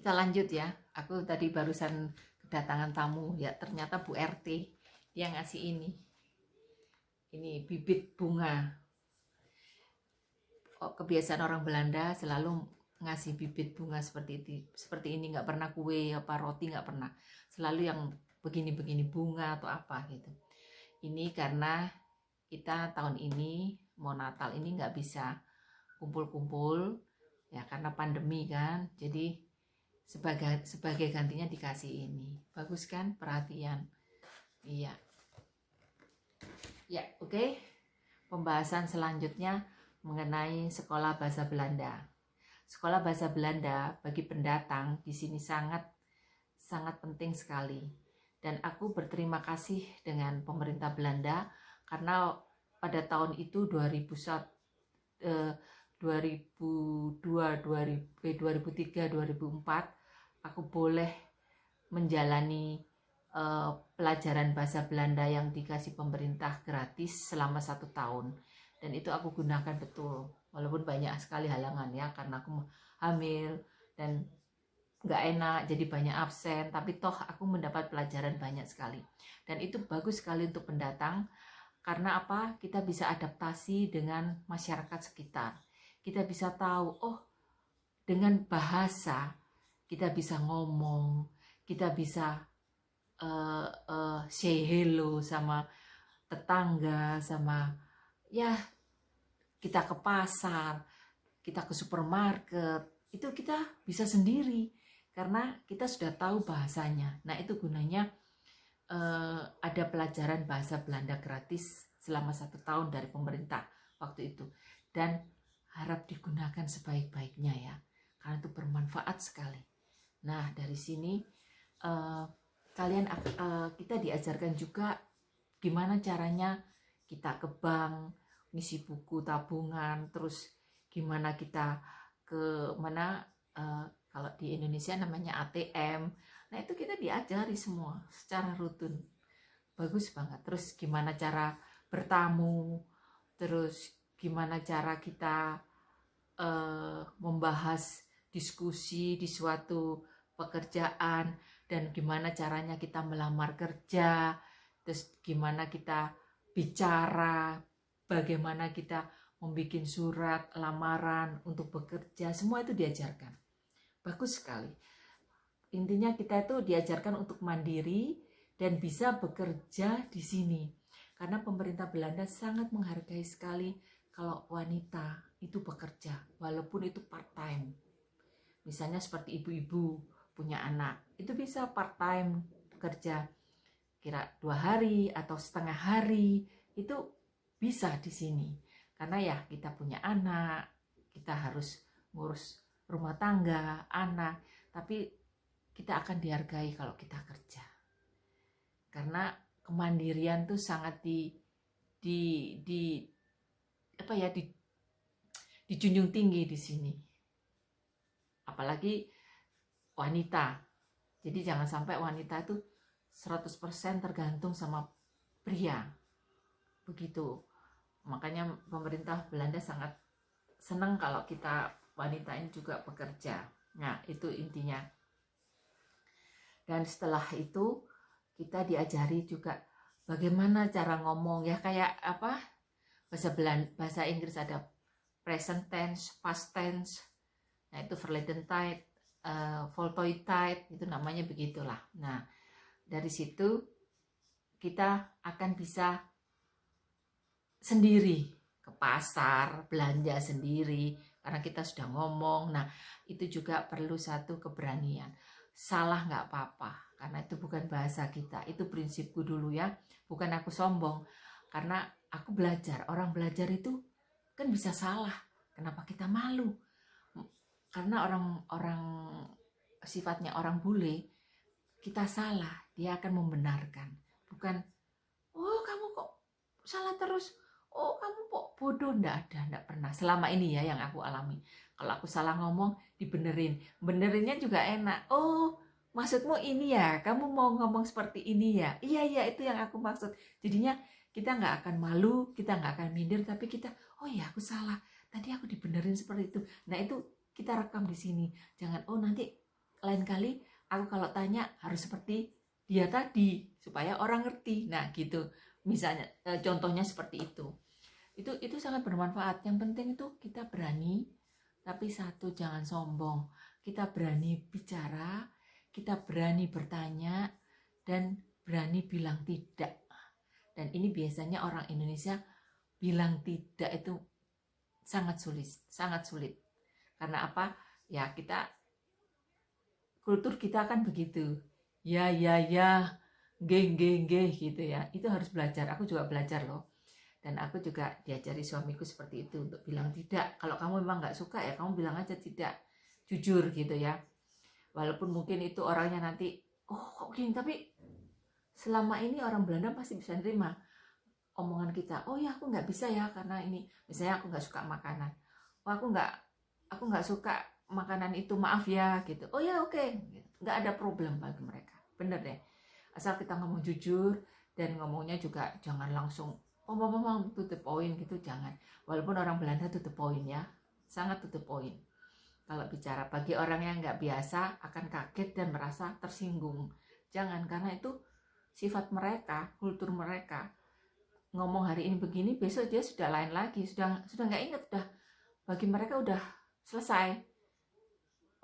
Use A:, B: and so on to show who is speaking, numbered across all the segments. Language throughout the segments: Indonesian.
A: Kita lanjut ya. Aku tadi barusan kedatangan tamu ya, ternyata Bu RT dia ngasih ini. Ini bibit bunga. Oh, kebiasaan orang Belanda selalu ngasih bibit bunga seperti ini, nggak pernah kue apa roti, nggak pernah. Selalu yang begini-begini bunga atau apa gitu. Ini karena kita tahun ini mau Natal ini nggak bisa kumpul-kumpul ya karena pandemi kan. Jadi sebagai gantinya dikasih ini. Bagus kan? Perhatian. Iya. Ya, oke. Pembahasan selanjutnya mengenai sekolah bahasa Belanda. Sekolah bahasa Belanda bagi pendatang di sini sangat penting sekali. Dan aku berterima kasih dengan pemerintah Belanda karena pada tahun itu 2002, 2003, 2004 aku boleh menjalani pelajaran bahasa Belanda yang dikasih pemerintah gratis selama 1 tahun, dan itu aku gunakan betul walaupun banyak sekali halangan ya karena aku hamil dan nggak enak jadi banyak absen, tapi toh aku mendapat pelajaran banyak sekali dan itu bagus sekali untuk pendatang. Karena apa? Kita bisa adaptasi dengan masyarakat sekitar. Kita bisa tahu, oh dengan bahasa kita bisa ngomong, kita bisa say hello sama tetangga, sama ya kita ke pasar, kita ke supermarket, itu kita bisa sendiri karena kita sudah tahu bahasanya. Nah itu gunanya ada pelajaran bahasa Belanda gratis selama 1 tahun dari pemerintah waktu itu, dan harap digunakan sebaik-baiknya ya karena itu bermanfaat sekali. Nah dari sini kita diajarkan juga gimana caranya kita ke bank ngisi buku tabungan, terus gimana kita ke mana kalau di Indonesia namanya ATM. Nah itu kita diajari semua secara rutin, bagus banget. Terus gimana cara bertamu, terus gimana cara kita membahas diskusi di suatu pekerjaan, dan gimana caranya kita melamar kerja, terus gimana kita bicara, bagaimana kita membuat surat lamaran untuk bekerja, semua itu diajarkan. Bagus sekali. Intinya kita itu diajarkan untuk mandiri dan bisa bekerja di sini. Karena pemerintah Belanda sangat menghargai sekali kalau wanita itu bekerja, walaupun itu part-time. Misalnya seperti ibu-ibu punya anak, itu bisa part-time bekerja kira 2 hari atau setengah hari, itu bisa di sini. Karena ya kita punya anak, kita harus ngurus rumah tangga, anak, tapi kita akan dihargai kalau kita kerja. Karena kemandirian tuh sangat dijunjung tinggi di sini. Apalagi wanita. Jadi jangan sampai wanita itu 100% tergantung sama pria. Begitu. Makanya pemerintah Belanda sangat senang kalau kita wanita ini juga bekerja. Nah, itu intinya. Dan setelah itu kita diajari juga bagaimana cara ngomong ya, kayak apa? Bahasa Inggris ada present tense, past tense. Nah, itu verleden tijd, voltooid tijd, itu namanya begitulah. Nah, dari situ kita akan bisa sendiri ke pasar, belanja sendiri karena kita sudah ngomong. Nah itu juga perlu satu keberanian. Salah nggak apa-apa karena itu bukan bahasa kita, itu prinsipku dulu ya, bukan aku sombong. Karena aku belajar, orang belajar itu kan bisa salah, kenapa kita malu? Karena orang sifatnya orang bule, kita salah dia akan membenarkan, bukan oh kamu kok salah terus, oh kamu kok bodoh. Enggak pernah selama ini ya yang aku alami. Kalau aku salah ngomong benerinnya juga enak. Oh maksudmu ini ya, kamu mau ngomong seperti ini ya, iya itu yang aku maksud. Jadinya kita nggak akan malu, kita nggak akan minder, tapi kita oh ya aku salah, tadi aku dibenerin seperti itu. Nah itu kita rekam di sini, jangan oh nanti lain kali aku kalau tanya harus seperti dia tadi supaya orang ngerti. Nah gitu, misalnya contohnya seperti itu. Itu sangat bermanfaat. Yang penting itu kita berani, tapi satu, jangan sombong. Kita berani bicara, kita berani bertanya, dan berani bilang tidak. Dan ini biasanya orang Indonesia bilang tidak itu sangat sulit. Karena apa? Ya kita, kultur kita kan begitu. Ya, ge gitu ya. Itu harus belajar. Aku juga belajar loh. Dan aku juga diajari suamiku seperti itu untuk bilang tidak. Kalau kamu memang nggak suka ya kamu bilang aja tidak, jujur gitu ya. Walaupun mungkin itu orangnya nanti, oh kok gini, tapi selama ini orang Belanda pasti bisa nerima omongan kita. Oh ya aku nggak bisa ya karena ini, misalnya aku nggak suka makanan. Oh aku nggak suka makanan itu, maaf ya gitu. Oh ya oke. Nggak ada problem bagi mereka. Bener deh. Asal kita ngomong jujur dan ngomongnya juga jangan langsung to the point gitu, jangan. Walaupun orang Belanda to the point ya, sangat to the point. Kalau bicara, bagi orang yang nggak biasa akan kaget dan merasa tersinggung. Jangan, karena itu sifat mereka, kultur mereka. Ngomong hari ini begini, besok dia sudah lain lagi, sudah nggak inget, udah bagi mereka udah selesai.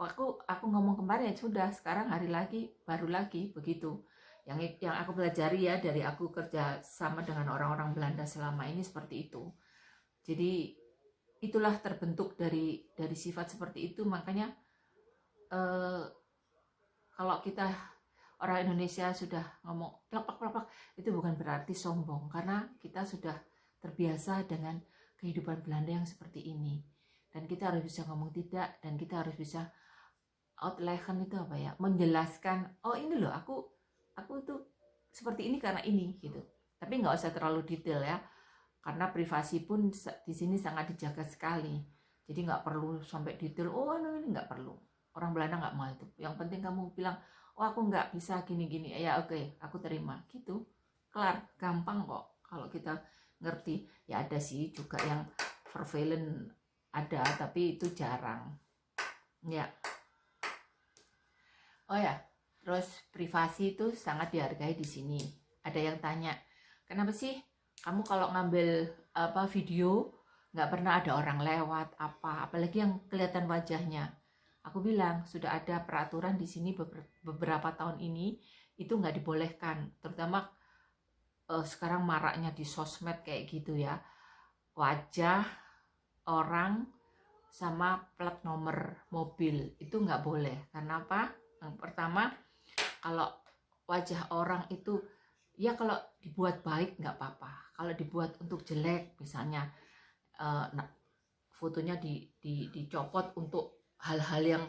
A: Aku ngomong kemarin ya sudah, sekarang hari lagi baru lagi begitu. Yang aku pelajari ya dari aku kerja sama dengan orang-orang Belanda selama ini seperti itu. Jadi itulah terbentuk dari sifat seperti itu. Makanya kalau kita orang Indonesia sudah ngomong plak itu bukan berarti sombong, karena kita sudah terbiasa dengan kehidupan Belanda yang seperti ini. Dan kita harus bisa ngomong tidak, dan kita harus bisa outleggen itu apa ya, menjelaskan, oh ini loh aku tuh seperti ini karena ini gitu. Tapi nggak usah terlalu detail ya, karena privasi pun di sini sangat dijaga sekali. Jadi nggak perlu sampai detail. Oh ini nggak perlu. Orang Belanda nggak mau itu. Yang penting kamu bilang, oh aku nggak bisa gini-gini. Ya oke, aku terima. Gitu. Kelar, gampang kok kalau kita ngerti. Ya ada sih juga yang surveillance ada, tapi itu jarang. Ya. Oh ya, terus privasi itu sangat dihargai di sini. Ada yang tanya, kenapa sih kamu kalau ngambil video nggak pernah ada orang lewat apalagi yang kelihatan wajahnya? Aku bilang sudah ada peraturan di sini beberapa tahun ini itu nggak dibolehkan, terutama sekarang maraknya di sosmed kayak gitu ya, wajah orang sama plat nomor mobil itu nggak boleh. Karena apa? Yang pertama, kalau wajah orang itu ya kalau dibuat baik nggak apa-apa, kalau dibuat untuk jelek misalnya fotonya dicopot untuk hal-hal yang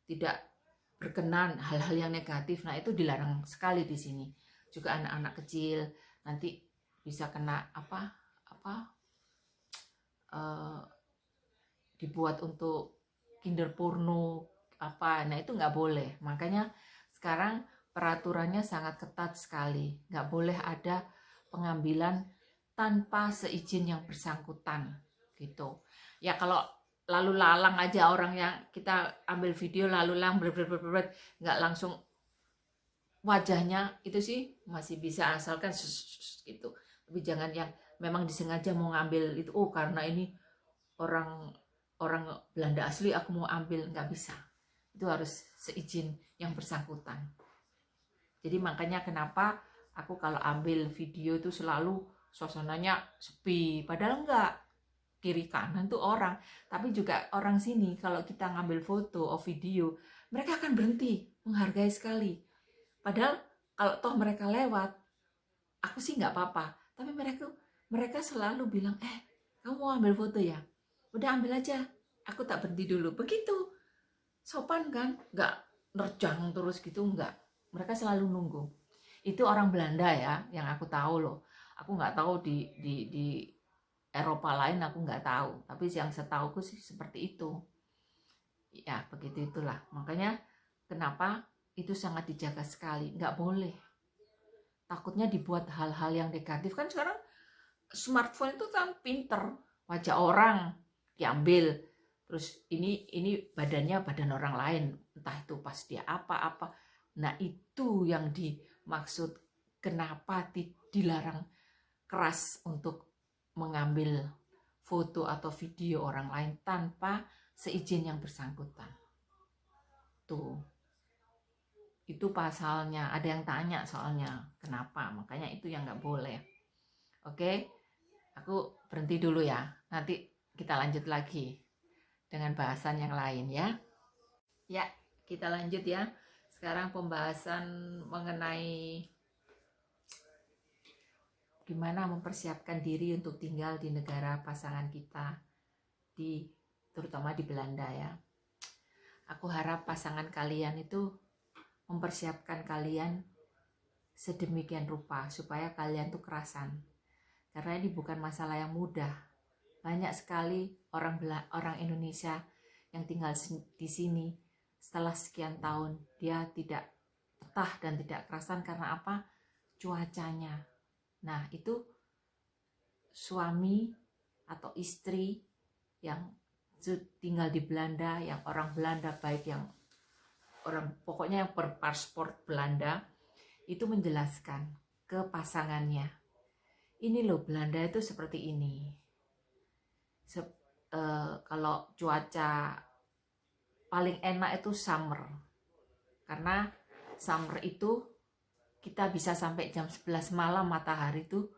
A: tidak berkenan, hal-hal yang negatif, nah itu dilarang sekali di sini. Juga anak-anak kecil nanti bisa kena dibuat untuk kinder porno nah itu nggak boleh. Makanya sekarang peraturannya sangat ketat sekali, nggak boleh ada pengambilan tanpa seizin yang bersangkutan gitu ya. Kalau lalu lalang aja orang yang kita ambil video lalu lalang nggak langsung wajahnya, itu sih masih bisa, asalkan gitu. Tapi jangan yang memang disengaja mau ngambil itu, oh karena ini orang Belanda asli aku mau ambil, nggak bisa. Itu harus seizin yang bersangkutan. Jadi makanya kenapa aku kalau ambil video itu selalu suasananya sepi, padahal enggak, kiri kanan tuh orang. Tapi juga orang sini kalau kita ngambil foto atau video, mereka akan berhenti, menghargai sekali. Padahal kalau toh mereka lewat, aku sih nggak apa-apa. Tapi mereka selalu bilang, kamu mau ambil foto ya? Udah ambil aja, aku tak berhenti dulu. Begitu, sopan kan? Nggak nerjang terus gitu, nggak. Mereka selalu nunggu. Itu orang Belanda ya, yang aku tahu loh. Aku nggak tahu di Eropa lain, aku nggak tahu. Tapi yang setauku sih seperti itu. Ya begitu itulah. Makanya kenapa itu sangat dijaga sekali. Nggak boleh. Takutnya dibuat hal-hal yang negatif. Kan sekarang smartphone itu kan pinter. Wajah orang diambil, terus ini badannya badan orang lain, entah itu pas dia apa-apa. Nah itu yang dimaksud kenapa dilarang keras untuk mengambil foto atau video orang lain tanpa seizin yang bersangkutan. Tuh, itu pasalnya. Ada yang tanya soalnya kenapa, makanya itu yang nggak boleh. Oke, aku berhenti dulu ya, nanti kita lanjut lagi dengan bahasan yang lain ya. Ya, kita lanjut ya. Sekarang pembahasan mengenai gimana mempersiapkan diri untuk tinggal di negara pasangan kita, terutama di Belanda ya. Aku harap pasangan kalian itu mempersiapkan kalian sedemikian rupa supaya kalian tuh kerasan. Karena ini bukan masalah yang mudah. Banyak sekali orang Indonesia yang tinggal di sini setelah sekian tahun dia tidak betah dan tidak kerasan karena apa? Cuacanya. Nah, itu suami atau istri yang tinggal di Belanda, yang orang Belanda, baik yang orang pokoknya yang berpaspor Belanda, itu menjelaskan ke pasangannya, ini loh Belanda itu seperti ini. Kalau cuaca paling enak itu summer, karena summer itu kita bisa sampai jam 11 malam matahari itu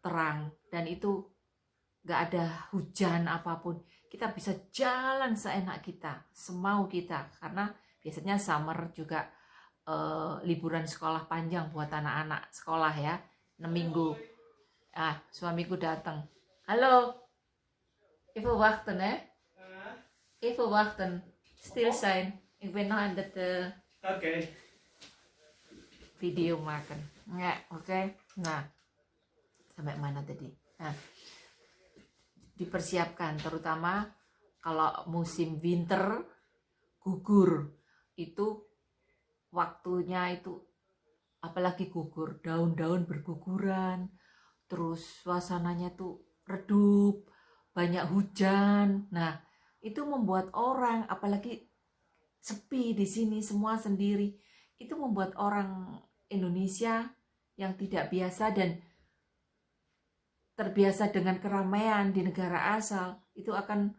A: terang, dan itu gak ada hujan apapun, kita bisa jalan seenak kita, semau kita, karena biasanya summer juga liburan sekolah panjang buat anak-anak sekolah ya, 6 minggu. Suamiku datang. Halo, even wachten hè? Even wachten. Stil zijn. Ik ben nog aan het video maken. Ya, oke. Nah, sampai mana tadi? Nah, dipersiapkan terutama kalau musim winter, gugur itu waktunya itu, apalagi gugur, daun-daun berguguran, terus suasananya tuh redup, banyak hujan. Nah, itu membuat orang, apalagi sepi di sini, semua sendiri, itu membuat orang Indonesia yang tidak biasa dan terbiasa dengan keramaian di negara asal, itu akan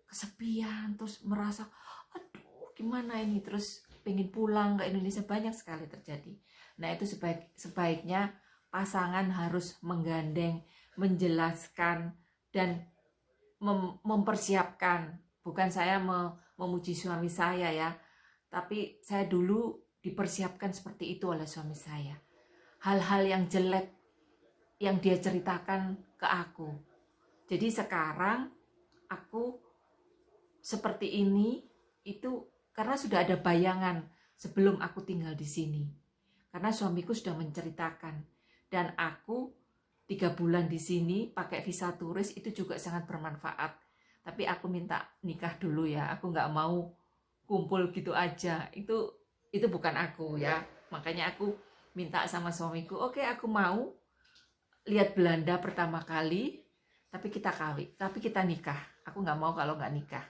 A: kesepian, terus merasa, aduh gimana ini, terus pengen pulang ke Indonesia. Banyak sekali terjadi. Nah, itu sebaiknya pasangan harus menggandeng, menjelaskan, dan mempersiapkan. Bukan saya memuji suami saya ya, tapi saya dulu dipersiapkan seperti itu oleh suami saya. Hal-hal yang jelek yang dia ceritakan ke aku. Jadi sekarang aku seperti ini itu karena sudah ada bayangan sebelum aku tinggal di sini. Karena suamiku sudah menceritakan, dan aku 3 bulan di sini pakai visa turis itu juga sangat bermanfaat. Tapi aku minta nikah dulu ya, aku nggak mau kumpul gitu aja. Itu bukan aku ya. Makanya aku minta sama suamiku, oke, aku mau lihat Belanda pertama kali, tapi kita kawin, tapi kita nikah. Aku nggak mau kalau nggak nikah.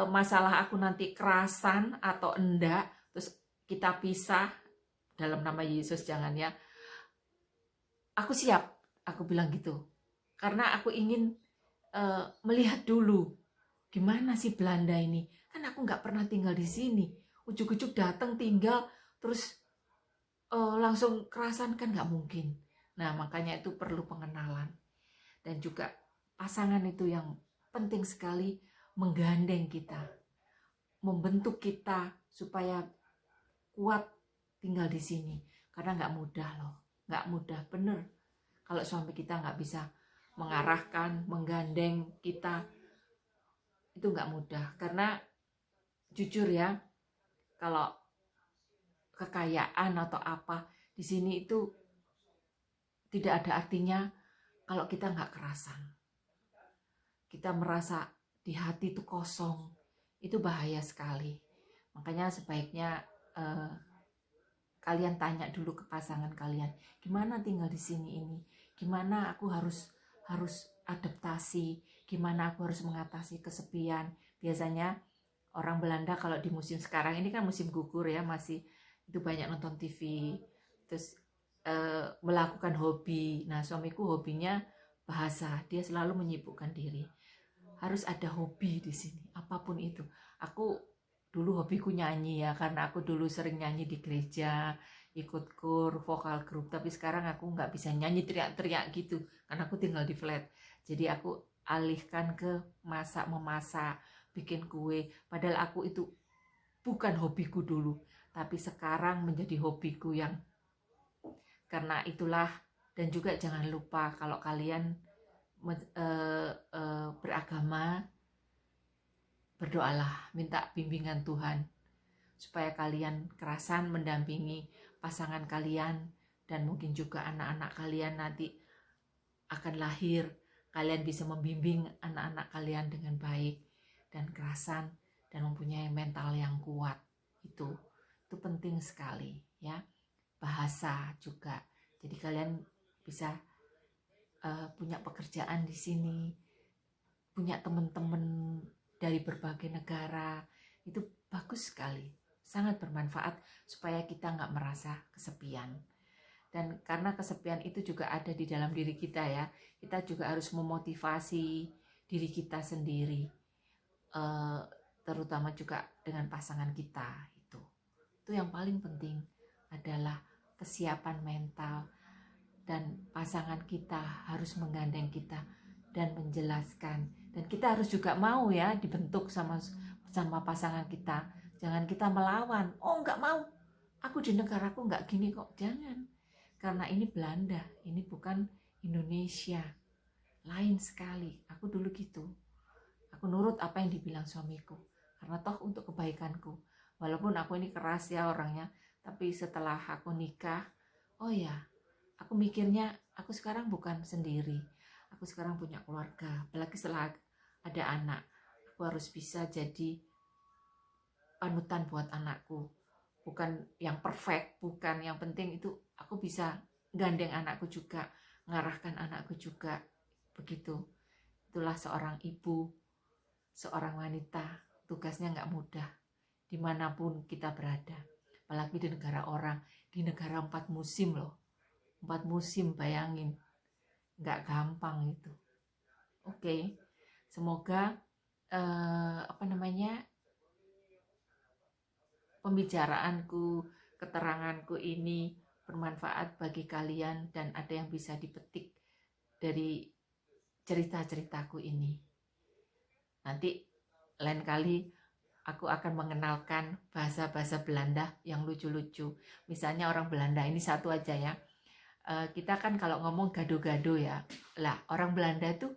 A: Masalah aku nanti kerasan atau enggak, terus kita pisah dalam nama Yesus, jangan ya. Aku siap, aku bilang gitu. Karena aku ingin melihat dulu gimana sih Belanda ini. Kan aku nggak pernah tinggal di sini. Ujuk-ujuk datang tinggal terus langsung kerasan, kan nggak mungkin. Nah, makanya itu perlu pengenalan. Dan juga pasangan itu yang penting sekali menggandeng kita, membentuk kita supaya kuat tinggal di sini. Karena nggak mudah loh, nggak mudah bener. Kalau suami kita nggak bisa mengarahkan, menggandeng kita, itu nggak mudah. Karena jujur ya, kalau kekayaan atau apa di sini itu tidak ada artinya kalau kita nggak kerasan. Kita merasa di hati itu kosong, itu bahaya sekali. Makanya sebaiknya kalian tanya dulu ke pasangan kalian, gimana tinggal di sini ini, gimana aku harus adaptasi, gimana aku harus mengatasi kesepian. Biasanya orang Belanda kalau di musim sekarang ini kan musim gugur ya, masih itu banyak nonton TV, terus melakukan hobi. Nah, suamiku hobinya bahasa, dia selalu menyibukkan diri. Harus ada hobi di sini, apapun itu. Aku dulu hobiku nyanyi ya, karena aku dulu sering nyanyi di gereja, ikut kur, vokal grup. Tapi sekarang aku nggak bisa nyanyi teriak-teriak gitu, karena aku tinggal di flat. Jadi aku alihkan ke memasak, bikin kue. Padahal aku itu bukan hobiku dulu, tapi sekarang menjadi hobiku yang karena itulah. Dan juga jangan lupa kalau kalian beragama, berdoalah, minta bimbingan Tuhan supaya kalian kerasan mendampingi pasangan kalian, dan mungkin juga anak-anak kalian nanti akan lahir, kalian bisa membimbing anak-anak kalian dengan baik dan kerasan dan mempunyai mental yang kuat. Itu penting sekali ya. Bahasa juga, jadi kalian bisa punya pekerjaan di sini, punya teman-teman dari berbagai negara, itu bagus sekali, sangat bermanfaat supaya kita nggak merasa kesepian. Dan karena kesepian itu juga ada di dalam diri kita ya, kita juga harus memotivasi diri kita sendiri, terutama juga dengan pasangan kita. Itu yang paling penting adalah kesiapan mental, dan pasangan kita harus menggandeng kita dan menjelaskan, dan kita harus juga mau ya dibentuk sama pasangan kita. Jangan kita melawan, oh nggak mau, aku di negaraku nggak gini kok, jangan. Karena ini Belanda, ini bukan Indonesia, lain sekali. Aku dulu gitu, aku nurut apa yang dibilang suamiku, karena toh untuk kebaikanku. Walaupun aku ini keras ya orangnya, tapi setelah aku nikah, oh ya, aku mikirnya aku sekarang bukan sendiri, aku sekarang punya keluarga, apalagi setelah ada anak, aku harus bisa jadi panutan buat anakku. Bukan yang perfect, bukan, yang penting itu aku bisa gandeng anakku juga, ngarahkan anakku juga, begitu. Itulah seorang ibu, seorang wanita, tugasnya nggak mudah dimanapun kita berada, apalagi di negara orang, di negara 4 musim loh. 4 musim, bayangin, nggak gampang itu. Oke, semoga pembicaraanku, keteranganku ini bermanfaat bagi kalian, dan ada yang bisa dipetik dari cerita-ceritaku ini. Nanti lain kali aku akan mengenalkan bahasa-bahasa Belanda yang lucu-lucu. Misalnya orang Belanda ini satu aja ya. Kita kan kalau ngomong gado-gado ya, lah orang Belanda itu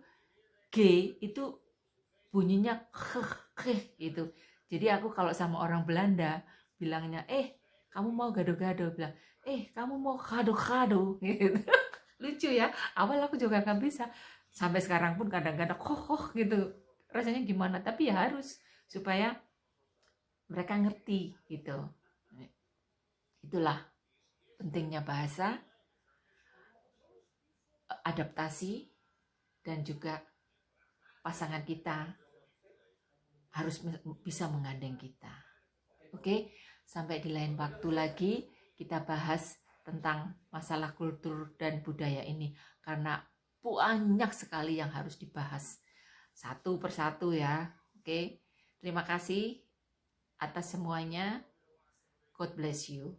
A: G itu bunyinya gitu. Jadi aku kalau sama orang Belanda bilangnya, kamu mau gado-gado, bilang, kamu mau gado-gado gitu. Lucu ya, awal aku juga gak bisa, sampai sekarang pun kadang-kadang gitu, rasanya gimana, tapi ya harus supaya mereka ngerti gitu. Itulah pentingnya bahasa, adaptasi, dan juga pasangan kita harus bisa menggandeng kita. Oke, sampai di lain waktu lagi kita bahas tentang masalah kultur dan budaya ini, karena banyak sekali yang harus dibahas satu persatu ya. Oke, terima kasih atas semuanya. God bless you.